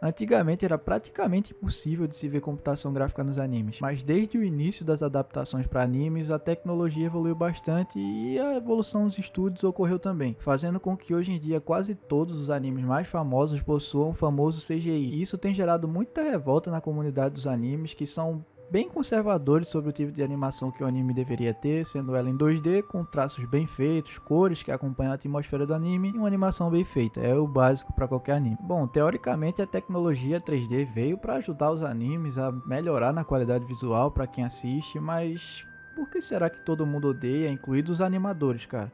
Antigamente era praticamente impossível de se ver computação gráfica nos animes, mas desde o início das adaptações para animes, a tecnologia evoluiu bastante e a evolução dos estúdios ocorreu também, fazendo com que hoje em dia quase todos os animes mais famosos possuam o famoso CGI. E isso tem gerado muita revolta na comunidade dos animes, que são bem conservadores sobre o tipo de animação que o anime deveria ter, sendo ela em 2D, com traços bem feitos, cores que acompanham a atmosfera do anime e uma animação bem feita, é o básico para qualquer anime. Bom, teoricamente a tecnologia 3D veio para ajudar os animes a melhorar na qualidade visual para quem assiste, mas por que será que todo mundo odeia, incluindo os animadores, cara?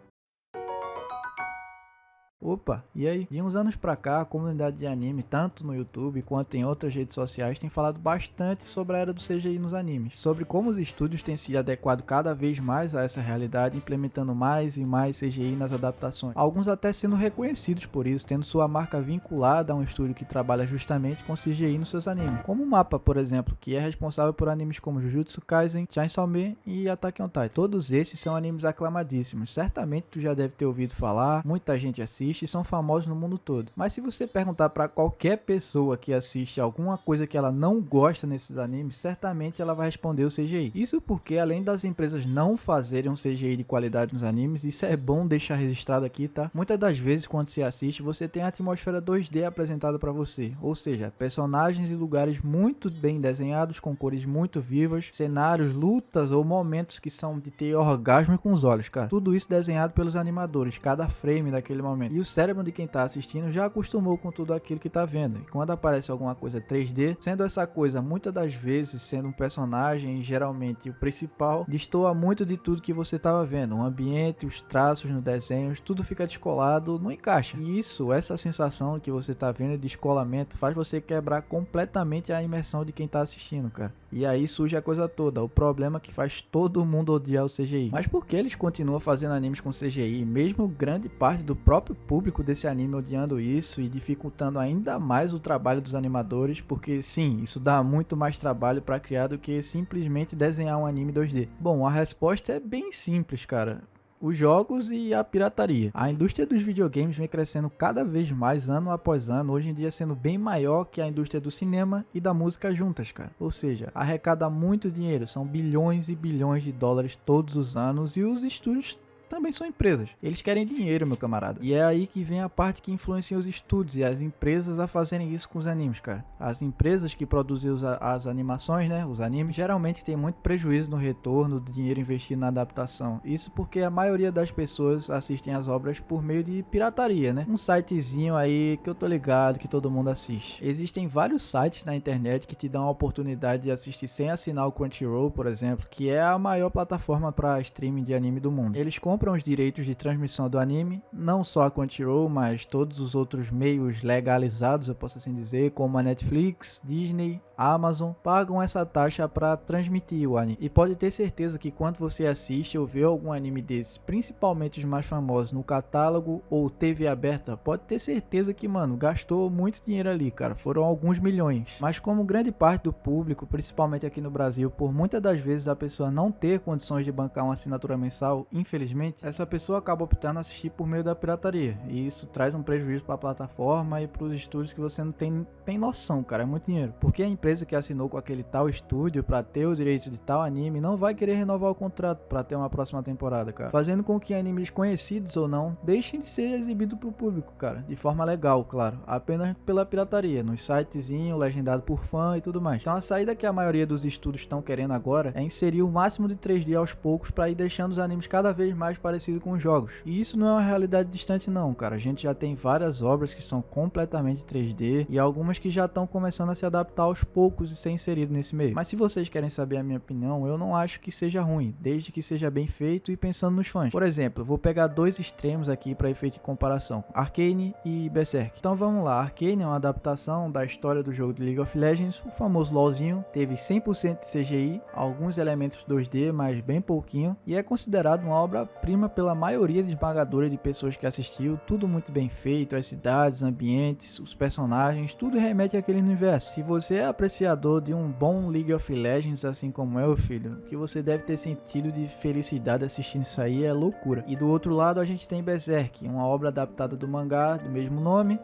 Opa, e aí? De uns anos pra cá, a comunidade de anime, tanto no YouTube quanto em outras redes sociais, tem falado bastante sobre a era do CGI nos animes, sobre como os estúdios têm se adequado cada vez mais a essa realidade, implementando mais e mais CGI nas adaptações. Alguns até sendo reconhecidos por isso, tendo sua marca vinculada a um estúdio que trabalha justamente com CGI nos seus animes, como o Mappa, por exemplo, que é responsável por animes como Jujutsu Kaisen, Chainsaw Man e Attack on Titan. Todos esses são animes aclamadíssimos, certamente tu já deve ter ouvido falar, muita gente assiste e são famosos no mundo todo. Mas se você perguntar para qualquer pessoa que assiste alguma coisa que ela não gosta nesses animes, certamente ela vai responder o CGI. Isso porque além das empresas não fazerem um CGI de qualidade nos animes, isso é bom deixar registrado aqui, tá? Muitas das vezes quando você assiste, você tem a atmosfera 2D apresentada para você, ou seja, personagens e lugares muito bem desenhados, com cores muito vivas, cenários, lutas ou momentos que são de ter orgasmo com os olhos, cara. Tudo isso desenhado pelos animadores, cada frame daquele momento. E o cérebro de quem tá assistindo já acostumou com tudo aquilo que tá vendo. E quando aparece alguma coisa 3D, sendo essa coisa muitas das vezes sendo um personagem, geralmente o principal, destoa muito de tudo que você tava vendo. O ambiente, os traços no desenho, tudo fica descolado, não encaixa. E isso, essa sensação que você tá vendo de descolamento, faz você quebrar completamente a imersão de quem tá assistindo, cara. E aí surge a coisa toda, o problema que faz todo mundo odiar o CGI. Mas por que eles continuam fazendo animes com CGI, mesmo grande parte do próprio público desse anime odiando isso e dificultando ainda mais o trabalho dos animadores? Porque sim, isso dá muito mais trabalho para criar do que simplesmente desenhar um anime 2D. Bom, a resposta é bem simples, cara. Os jogos e a pirataria. A indústria dos videogames vem crescendo cada vez mais ano após ano, hoje em dia sendo bem maior que a indústria do cinema e da música juntas, cara. Ou seja, arrecada muito dinheiro, são bilhões e bilhões de dólares todos os anos e os estúdios também são empresas. Eles querem dinheiro, meu camarada. E é aí que vem a parte que influencia os estúdios e as empresas a fazerem isso com os animes, cara. As empresas que produzem as animações, né, os animes, geralmente tem muito prejuízo no retorno do dinheiro investido na adaptação. Isso porque a maioria das pessoas assistem as obras por meio de pirataria, né? Um sitezinho aí que eu tô ligado que todo mundo assiste. Existem vários sites na internet que te dão a oportunidade de assistir sem assinar o Crunchyroll, por exemplo, que é a maior plataforma para streaming de anime do mundo. Eles compram os direitos de transmissão do anime, não só a Crunchyroll, mas todos os outros meios legalizados, eu posso assim dizer, como a Netflix, Disney, Amazon, pagam essa taxa para transmitir o anime. E pode ter certeza que quando você assiste ou vê algum anime desses, principalmente os mais famosos, no catálogo ou TV aberta, pode ter certeza que, mano, gastou muito dinheiro ali, cara, foram alguns milhões. Mas como grande parte do público, principalmente aqui no Brasil, por muitas das vezes a pessoa não ter condições de bancar uma assinatura mensal, infelizmente, essa pessoa acaba optando assistir por meio da pirataria, e isso traz um prejuízo para a plataforma e para os estúdios que você não tem noção, cara, é muito dinheiro, porque a empresa que assinou com aquele tal estúdio para ter o direito de tal anime não vai querer renovar o contrato para ter uma próxima temporada, cara, fazendo com que animes conhecidos ou não deixem de ser exibidos para o público, cara, de forma legal, claro, apenas pela pirataria, nos sitezinhos, legendado por fã e tudo mais. Então a saída que a maioria dos estúdios estão querendo agora é inserir o máximo de 3D aos poucos para ir deixando os animes cada vez mais parecido com os jogos. E isso não é uma realidade distante não, cara. A gente já tem várias obras que são completamente 3D e algumas que já estão começando a se adaptar aos poucos e ser inserido nesse meio. Mas se vocês querem saber a minha opinião, eu não acho que seja ruim, desde que seja bem feito e pensando nos fãs. Por exemplo, eu vou pegar dois extremos aqui para efeito de comparação, Arcane e Berserk. Então vamos lá, Arcane é uma adaptação da história do jogo de League of Legends, o famoso LoLzinho, teve 100% de CGI, alguns elementos 2D, mas bem pouquinho, e é considerado uma obra-prima pela maioria esmagadora de pessoas que assistiu, tudo muito bem feito, as cidades, ambientes, os personagens, tudo remete àquele universo. Se você é apreciador de um bom League of Legends, assim como eu, filho, o que você deve ter sentido de felicidade assistindo isso aí é loucura. E do outro lado a gente tem Berserk, uma obra adaptada do mangá do mesmo nome,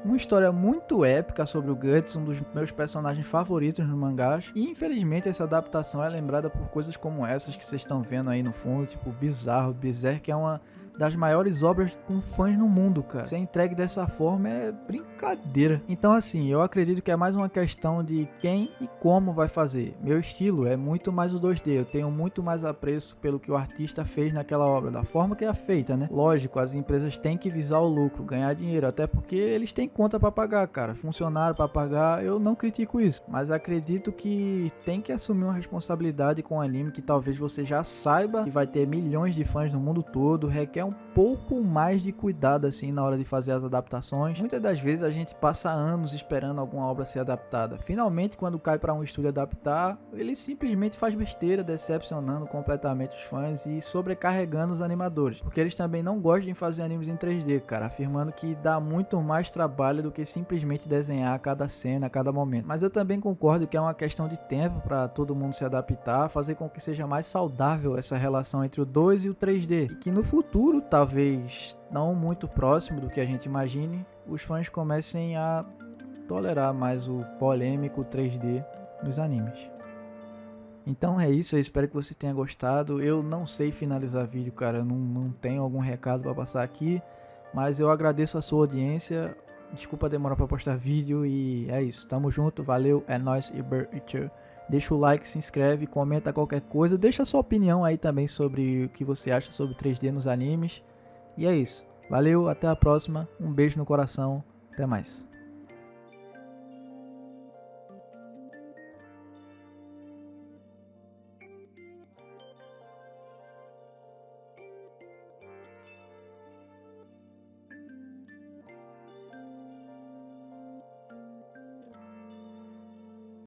Uma história muito épica sobre o Guts, um dos meus personagens favoritos nos mangás. E infelizmente essa adaptação é lembrada por coisas como essas que vocês estão vendo aí no fundo, tipo Bizarro, Berserk é uma das maiores obras com fãs no mundo, cara. Ser entregue dessa forma é brincadeira. Então assim, eu acredito que é mais uma questão de quem e como vai fazer. Meu estilo é muito mais o 2D, eu tenho muito mais apreço pelo que o artista fez naquela obra, da forma que é feita, né? Lógico, as empresas têm que visar o lucro, ganhar dinheiro, até porque eles têm conta pra pagar, cara. Funcionário pra pagar, eu não critico isso. Mas acredito que tem que assumir uma responsabilidade com o anime que talvez você já saiba que vai ter milhões de fãs no mundo todo, requer um pouco mais de cuidado assim na hora de fazer as adaptações. Muitas das vezes a gente passa anos esperando alguma obra ser adaptada. Finalmente, quando cai para um estúdio adaptar, ele simplesmente faz besteira, decepcionando completamente os fãs e sobrecarregando os animadores, porque eles também não gostam de fazer animes em 3D, cara, afirmando que dá muito mais trabalho do que simplesmente desenhar cada cena, cada momento. Mas eu também concordo que é uma questão de tempo para todo mundo se adaptar, fazer com que seja mais saudável essa relação entre o 2 e o 3D, e que no futuro, talvez não muito próximo do que a gente imagine, os fãs comecem a tolerar mais o polêmico 3D nos animes. Então é isso, eu espero que você tenha gostado. Eu não sei finalizar vídeo, cara, não tenho algum recado para passar aqui, mas eu agradeço a sua audiência. Desculpa demorar para postar vídeo e é isso. Tamo junto, valeu, é nóis e tchau. Deixa o like, se inscreve, comenta qualquer coisa, deixa a sua opinião aí também sobre o que você acha sobre 3D nos animes. E é isso. Valeu, até a próxima. Um beijo no coração. Até mais.